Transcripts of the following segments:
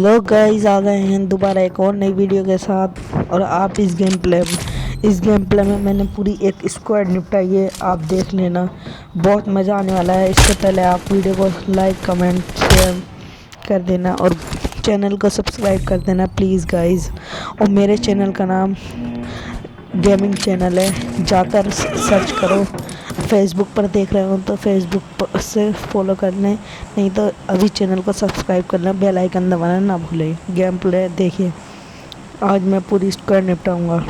लोग गाइस आ गए हैं दोबारा एक और नई वीडियो के साथ। और आप इस गेम प्ले में मैंने पूरी एक स्क्वाड निपटाई है। आप देख लेना, बहुत मज़ा आने वाला है। इससे पहले आप वीडियो को लाइक कमेंट शेयर कर देना और चैनल को सब्सक्राइब कर देना प्लीज़ गाइस। और मेरे चैनल का नाम गेमिंग चैनल है, जाकर सर्च करो। फेसबुक पर देख रहे हो तो फेसबुक से फॉलो कर लें, नहीं तो अभी चैनल को सब्सक्राइब करना, बेल आइकन दबाना ना भूलें। गेम प्ले देखिए, आज मैं पूरी स्क्वाड निपटाऊंगा।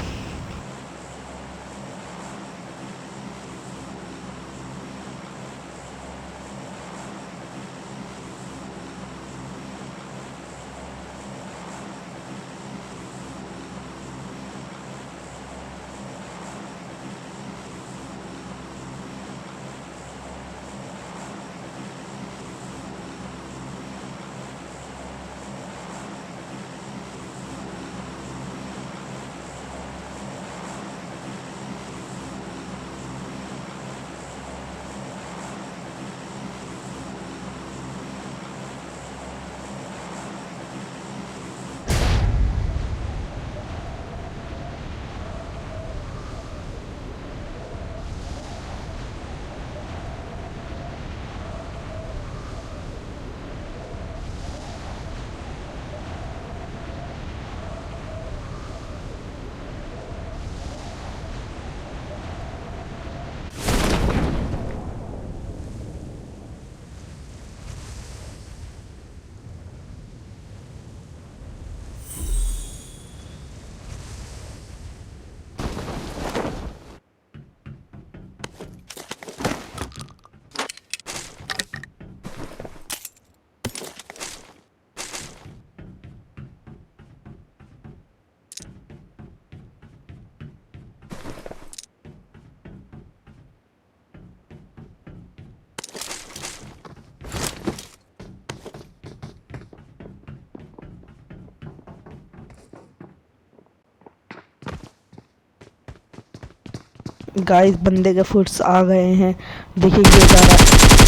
गाइस बंदे के फुट्स आ गए हैं। देखिए ये जा रहा,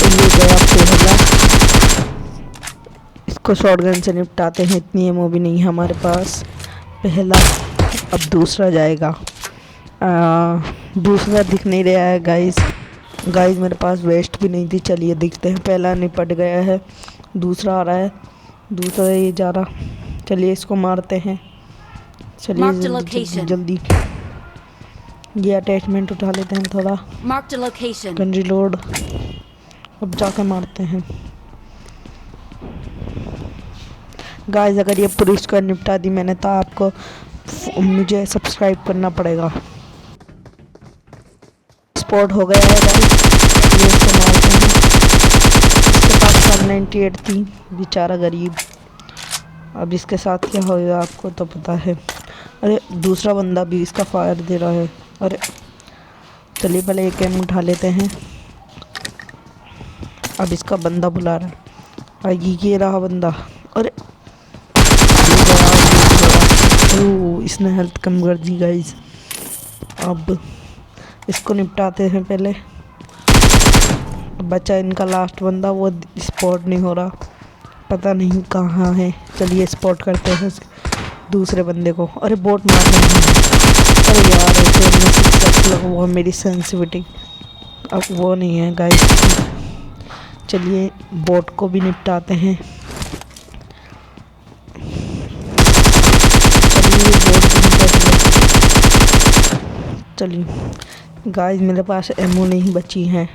ये गया पहला। इसको शॉटगन से निपटाते हैं, इतनी एमओ भी नहीं है हमारे पास। पहला, अब दूसरा जाएगा। दूसरा दिख नहीं रहा है गाइस मेरे पास वेस्ट भी नहीं थी। चलिए दिखते हैं, पहला निपट गया है, दूसरा आ रहा है। दूसरा ये जा रहा, चलिए इसको मारते हैं। चलिए जल्दी जल्दी ये अटैचमेंट उठा लेते हैं थोड़ा। गन रिलोड, अब जाकर मारते हैं। गाइस अगर ये पुलिस को निपटा दी मैंने तो आपको मुझे सब्सक्राइब करना पड़ेगा। स्पॉट हो गया है गाइस, ये इसको मारते हैं। इसके पास 98 थी, बेचारा गरीब। अब इसके साथ क्या होगा आपको तो पता है। अरे दूसरा बंदा भी इसका फायर दे रहा है। अरे चलिए पहले एक एम उठा लेते हैं। अब इसका बंदा बुला रहा है, ये रहा बंदा। अरे ओह इसने हेल्थ कम कर दी गाइस। अब इसको निपटाते हैं पहले। बचा इनका लास्ट बंदा, वो स्पॉट नहीं हो रहा, पता नहीं कहाँ है। चलिए स्पॉट करते हैं दूसरे बंदे को। अरे बोट मार रहे हैं। अरे यार ऐसे वो मेरी सेंसिटिविटी अब वो नहीं है गाइस। चलिए बोट को भी निपटाते हैं। चलिए गाइस मेरे पास एमओ नहीं बची है।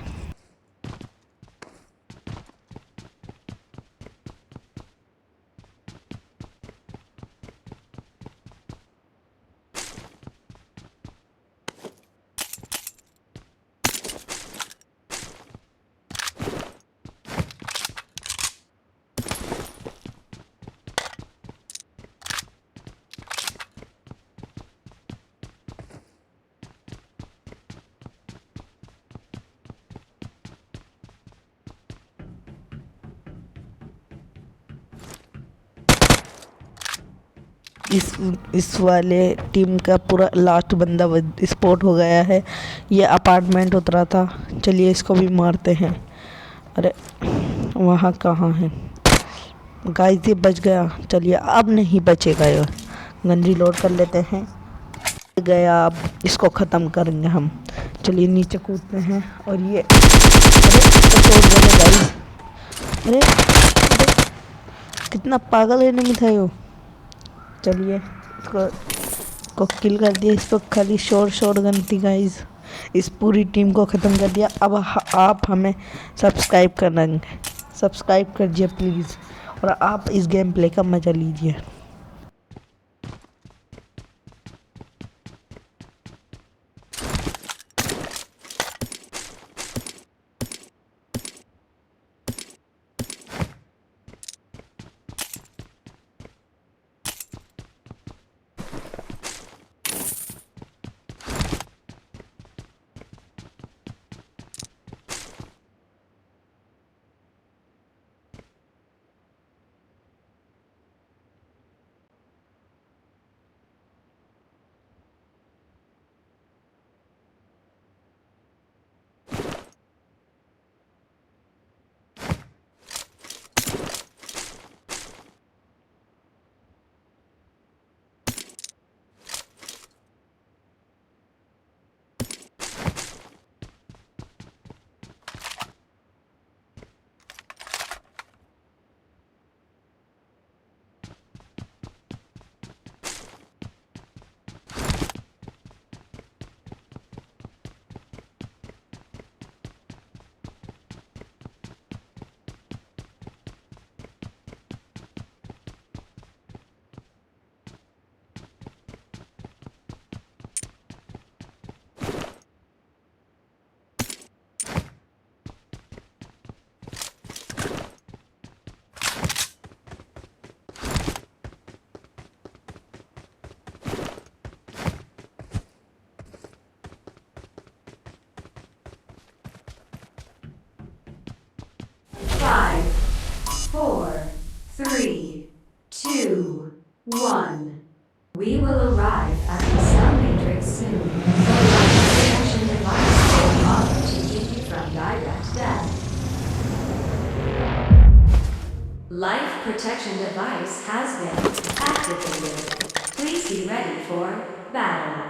इस वाले टीम का पूरा लास्ट बंदा स्पॉट हो गया है। ये अपार्टमेंट उतरा था, चलिए इसको भी मारते हैं। अरे वहाँ कहाँ है, गाइस ये बच गया, चलिए अब नहीं बचेगा ये। गन रीलोड कर लेते हैं। गया, अब इसको ख़त्म करेंगे हम। चलिए नीचे कूदते हैं और ये अरे तोड़ देंगे गाइस। अरे कितना पागल एनिमी था यो। चलिए इसको को किल कर दिया। इस पर खाली शोर गन थी गाइस। इस पूरी टीम को ख़त्म कर दिया। अब आप हमें सब्सक्राइब करना, सब्सक्राइब करिए प्लीज़, और आप इस गेम प्ले का मज़ा लीजिए। Five, four, three, two, one. We will arrive at the cell matrix soon. The life protection device will offer to keep you from direct death. Life protection device has been activated. Please be ready for battle.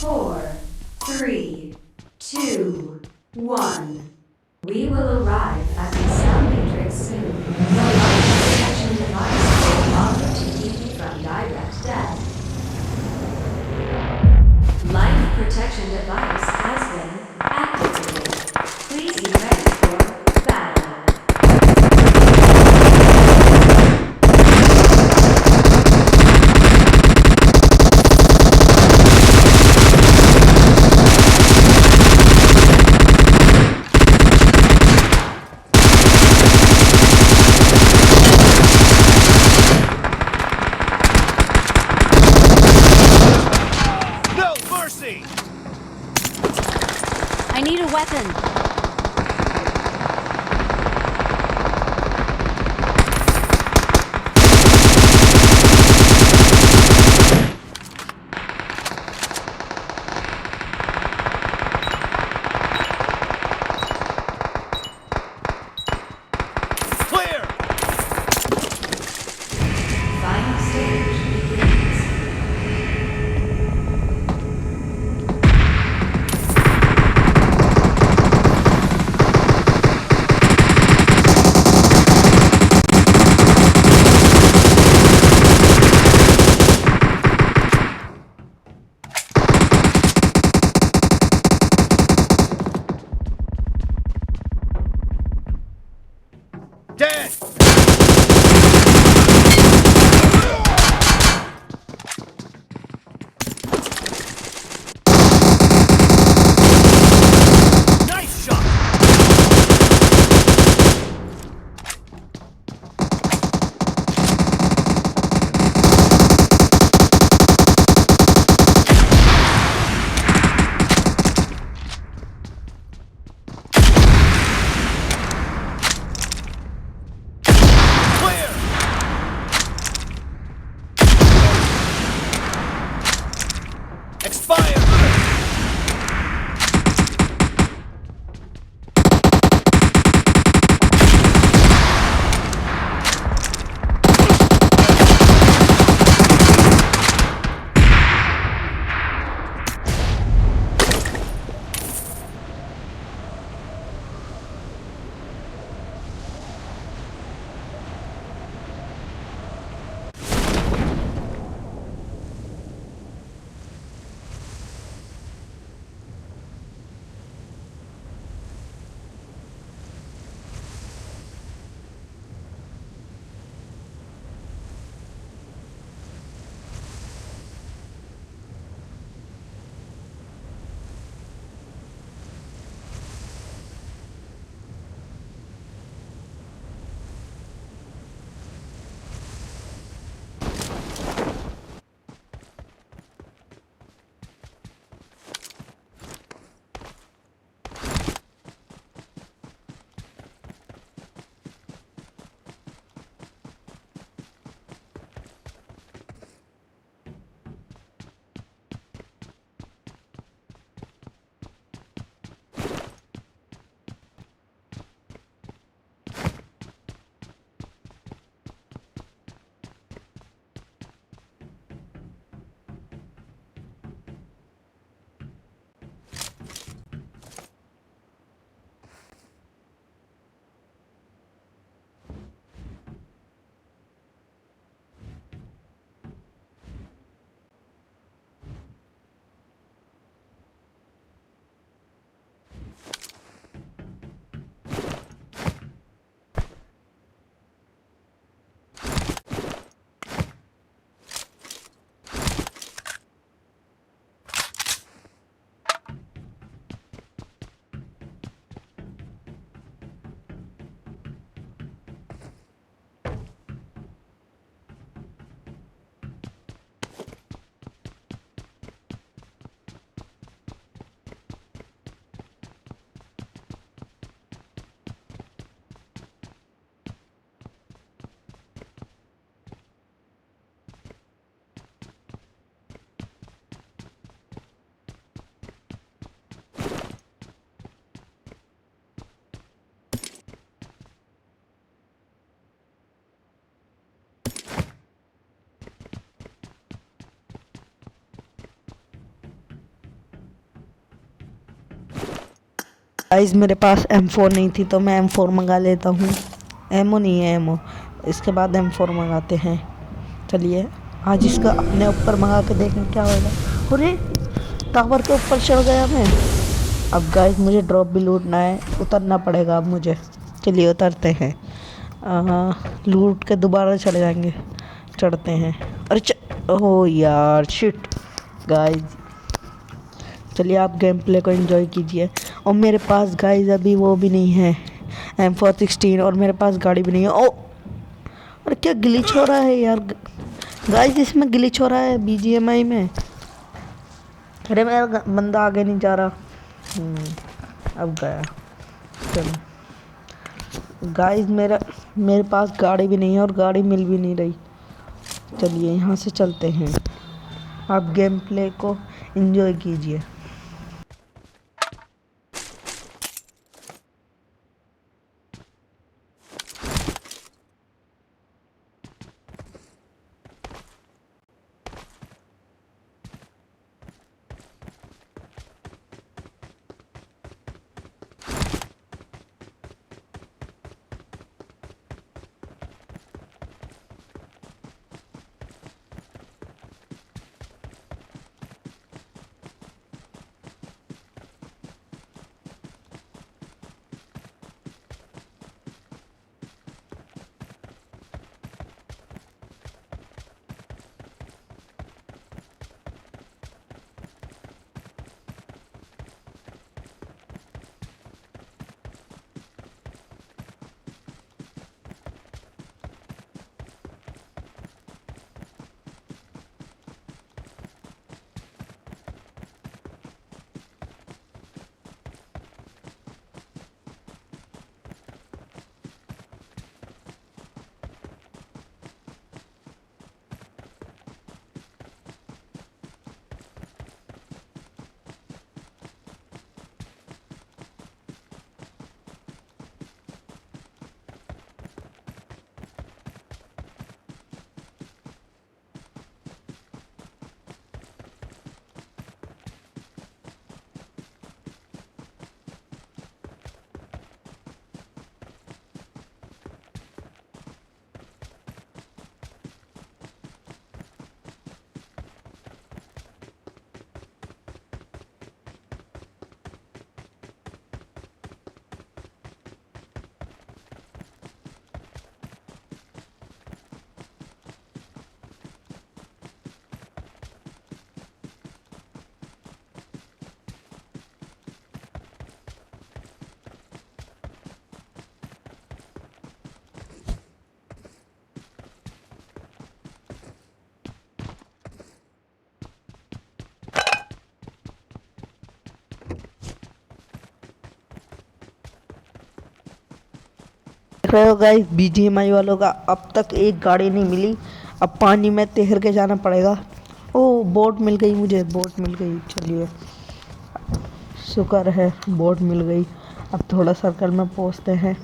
4, 3, 2, 1. We will arrive at the cell matrix soon. The life protection device will offer to keep you from direct death. Life protection device has been activated. Please be ready for battle. No mercy! I need a weapon. Clear! Final stage begins. Guys मेरे पास M4 नहीं थी तो मैं M4 मंगा लेता हूँ। Ammo नहीं है, एमओ। इसके बाद M4 मंगाते हैं। चलिए आज इसका अपने ऊपर मंगा के देखें क्या होगा। अरे टावर के ऊपर चढ़ गया मैं। अब गाइस मुझे ड्रॉप भी लूटना है, उतरना पड़ेगा अब मुझे। चलिए उतरते हैं। लूट के दोबारा चढ़ जाएंगे। चढ़ते हैं। ओह यार शिट गाइस। चलिए आप गेम प्ले को एंजॉय कीजिए। और मेरे पास गाइस अभी वो भी नहीं है, M416, और मेरे पास गाड़ी भी नहीं है। ओ अरे क्या ग्लिच हो रहा है यार गाइस, इसमें ग्लिच हो रहा है BGMI में। अरे मेरा बंदा आगे नहीं जा रहा। अब गया। चलो गाइस मेरे पास गाड़ी भी नहीं है और गाड़ी मिल भी नहीं रही। चलिए यहाँ से चलते हैं। आप गेम प्ले को एंजॉय कीजिए। देख रहे हो गाइस BGMI वालों का अब तक एक गाड़ी नहीं मिली। अब पानी में तैर के जाना पड़ेगा। ओ बोट मिल गई मुझे, बोट मिल गई। चलिए शुक्र है बोट मिल गई। अब थोड़ा सर्कल में पहुंचते हैं।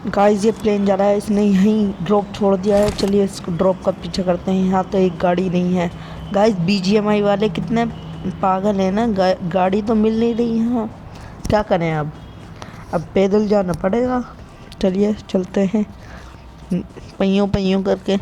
गाइस ये प्लेन जा रहा है, इसने यहीं ड्रॉप छोड़ दिया है। चलिए इसको ड्रॉप का पीछा करते हैं। यहाँ तो एक गाड़ी नहीं है। गाइस BGMI वाले कितने पागल हैं ना, गाड़ी तो मिल नहीं रही यहाँ। क्या करें अब पैदल जाना पड़ेगा। चलिए चलते हैं पहियों पहियों करके।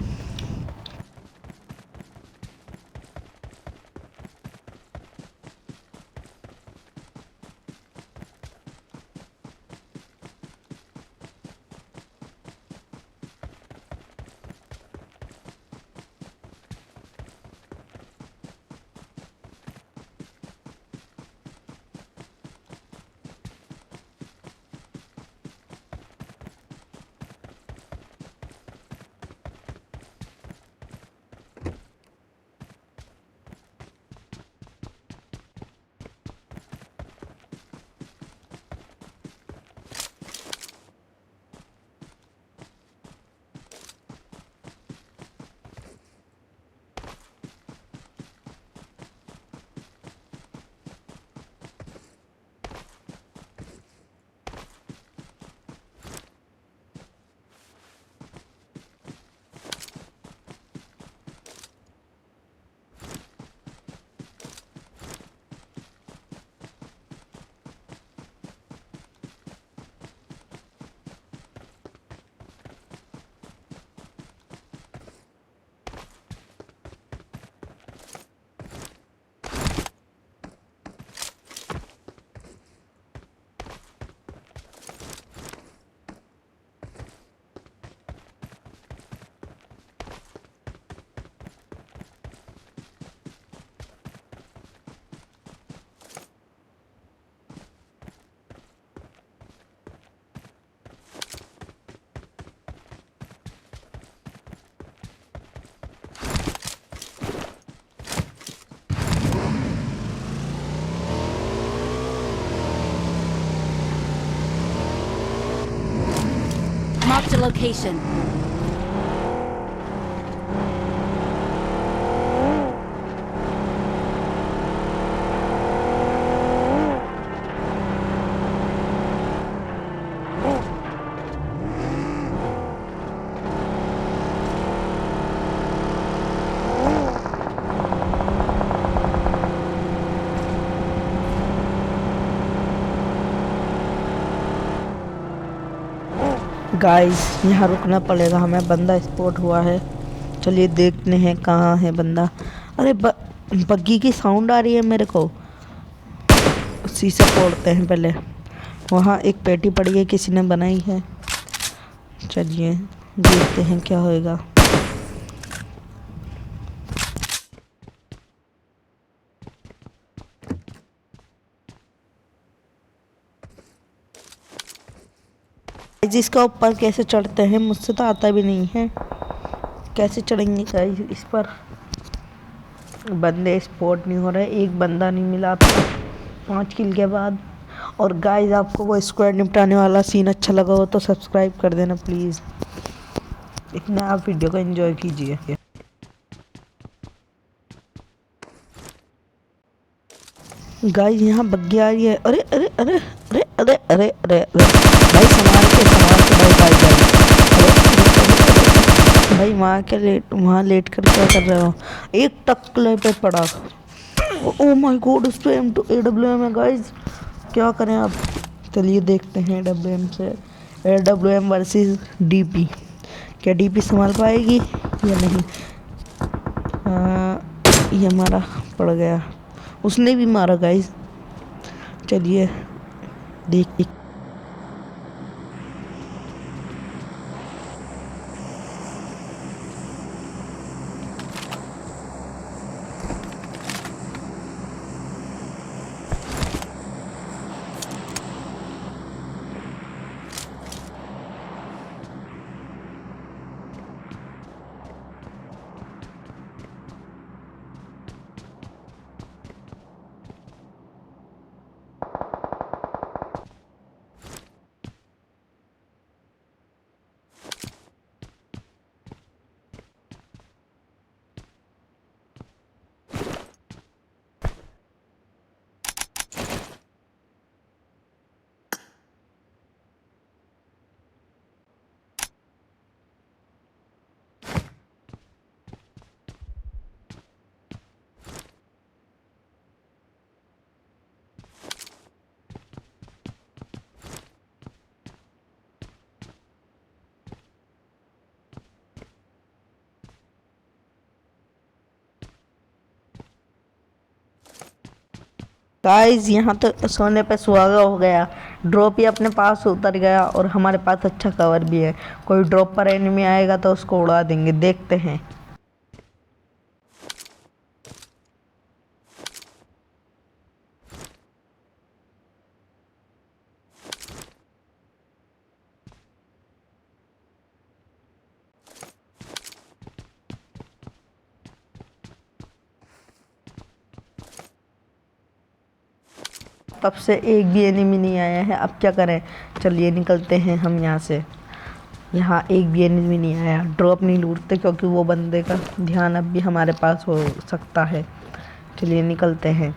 Marked a location. गाइस यहाँ रुकना पड़ेगा हमें, बंदा स्पॉट हुआ है। चलिए देखते हैं कहाँ है बंदा। अरे बग्गी की साउंड आ रही है मेरे को। शीशा तोड़ते हैं पहले। वहाँ एक पेटी पड़ी है, किसी ने बनाई है। चलिए देखते हैं क्या होएगा। जिसका ऊपर कैसे चढ़ते हैं, मुझसे तो आता भी नहीं है। कैसे चढ़ेंगे गाइस इस पर? बंदे स्पॉट नहीं हो रहे, एक बंदा नहीं मिला अब तक 5 किल के बाद। और गाइस आपको वो स्क्वाड निपटाने वाला सीन अच्छा लगा हो तो सब्सक्राइब कर देना प्लीज़। इतना आप वीडियो को एंजॉय कीजिए। गाइस यहाँ बग्गी आ रही है। अरे अरे अरे अरे अरे अरे अरे अरे भाई संभाल के भाई भाई भाई वहाँ लेट कर क्या कर रहे हो? एक टक्ले पे पड़ा। ओ माय गॉड, उस पे AWM है गाइस। क्या करें अब? चलिए देखते हैं AWM से। AWM versus DP। क्या DP संभाल पाएगी या नहीं? ये हमारा पड़ गया, उसने भी मारा गाइस। चलिए देख। गाइस यहाँ तो सोने पे सुहागा हो गया। ड्रॉप ही अपने पास उतर गया और हमारे पास अच्छा कवर भी है। कोई ड्रॉप पर एनिमी आएगा तो उसको उड़ा देंगे। देखते हैं। तब से एक भी एनिमी नहीं आया है, अब क्या करें? चलिए निकलते हैं हम यहाँ से। यहाँ एक भी एनिमी नहीं आया। ड्रॉप नहीं लूटते क्योंकि वो बंदे का ध्यान अब भी हमारे पास हो सकता है। चलिए निकलते हैं।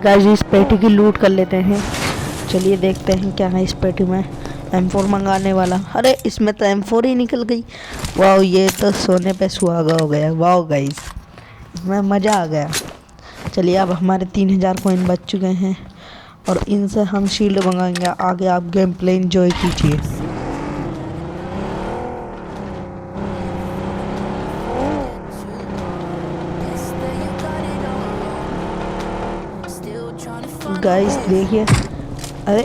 गाइस इस पेटी की लूट कर लेते हैं। चलिए देखते हैं क्या है इस पेटी में। M4 मंगाने वाला। अरे इसमें तो M4 ही निकल गई। वाह, ये तो सोने पे सुहागा हो गया। वाह गाइस, इसमें मज़ा आ गया। चलिए अब हमारे 3000 कॉइन बच चुके हैं और इनसे हम शील्ड मंगाएंगे। आगे आप गेम प्ले एंजॉय कीजिए। गाइस देखिए, अरे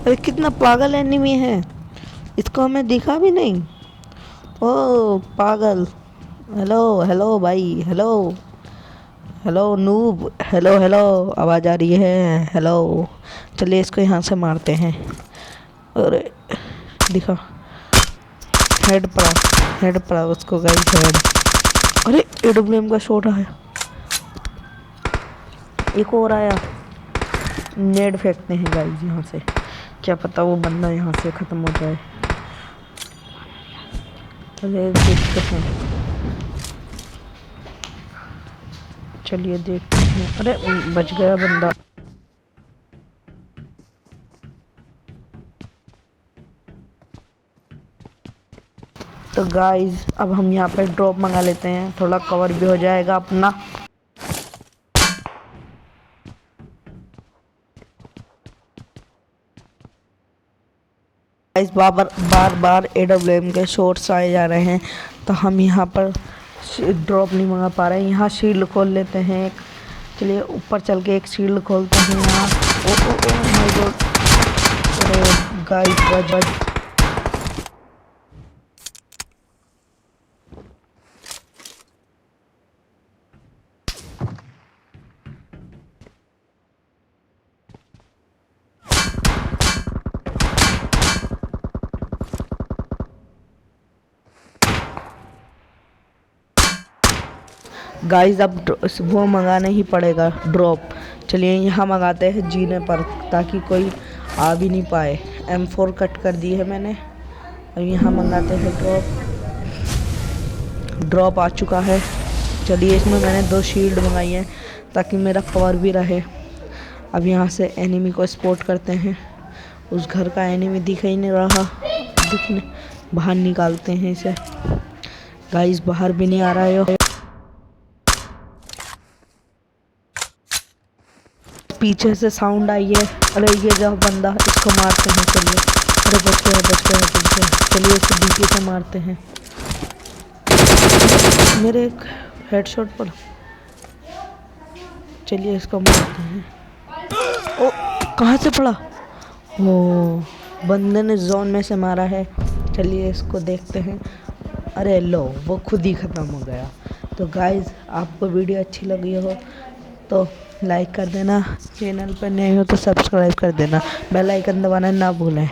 अरे कितना पागल एनिमी है। इसको हमें दिखा भी नहीं। ओ पागल। हेलो हेलो भाई, hello hello noob, hello hello, आवाज़ आ रही है, हेलो। चलिए इसको यहाँ से मारते हैं। अरे दिखा, हेड पड़ा उसको गाइस, हेड। अरे AWM का शॉट आया, एक और आया। नेड फेंकते हैं गाइस यहाँ से, क्या पता वो बंदा यहाँ से ख़त्म हो जाए। अरे देखते हैं, चलिए देखते हैं। अरे बच गया बंदा। तो गाइस अब हम यहाँ पे ड्रॉप मंगा लेते हैं, थोड़ा कवर भी हो जाएगा अपना। गाइस बार बार AWM के शॉट्स आए जा रहे हैं, तो हम यहाँ पर ड्रॉप नहीं मंगा पा रहे हैं। यहाँ शील्ड खोल लेते हैं एक। चलिए ऊपर चल के एक शील्ड खोलते हैं यहाँ। Oh my God. अरे गाइस बच। गाइस अब वो मंगाना ही पड़ेगा ड्रॉप। चलिए यहाँ मंगाते हैं जीने पर, ताकि कोई आ भी नहीं पाए। M4 कट कर दी है मैंने। अब यहाँ मंगाते हैं ड्रॉप आ चुका है। चलिए इसमें मैंने 2 शील्ड मंगाई हैं, ताकि मेरा कवर भी रहे। अब यहाँ से एनिमी को स्पॉट करते हैं। उस घर का एनिमी दिख ही नहीं रहा, बाहर निकालते हैं इसे। गाइस बाहर भी नहीं आ रहा है। पीछे से साउंड आई है। अरे ये जो बंदा, इसको मारते हैं। चलिए, अरे बच गया। चलिए इसको DP से मारते हैं। मेरे एक हेडशॉट पड़ा। चलिए इसको मारते हैं। ओ कहाँ से पड़ा? ओ बंदे ने जोन में से मारा है। चलिए इसको देखते हैं। अरे लो, वो खुद ही ख़त्म हो गया। तो गाइस आपको वीडियो अच्छी लगी हो तो लाइक कर देना, चैनल पर नए हो तो सब्सक्राइब कर देना, बेल आइकन दबाना ना भूलें।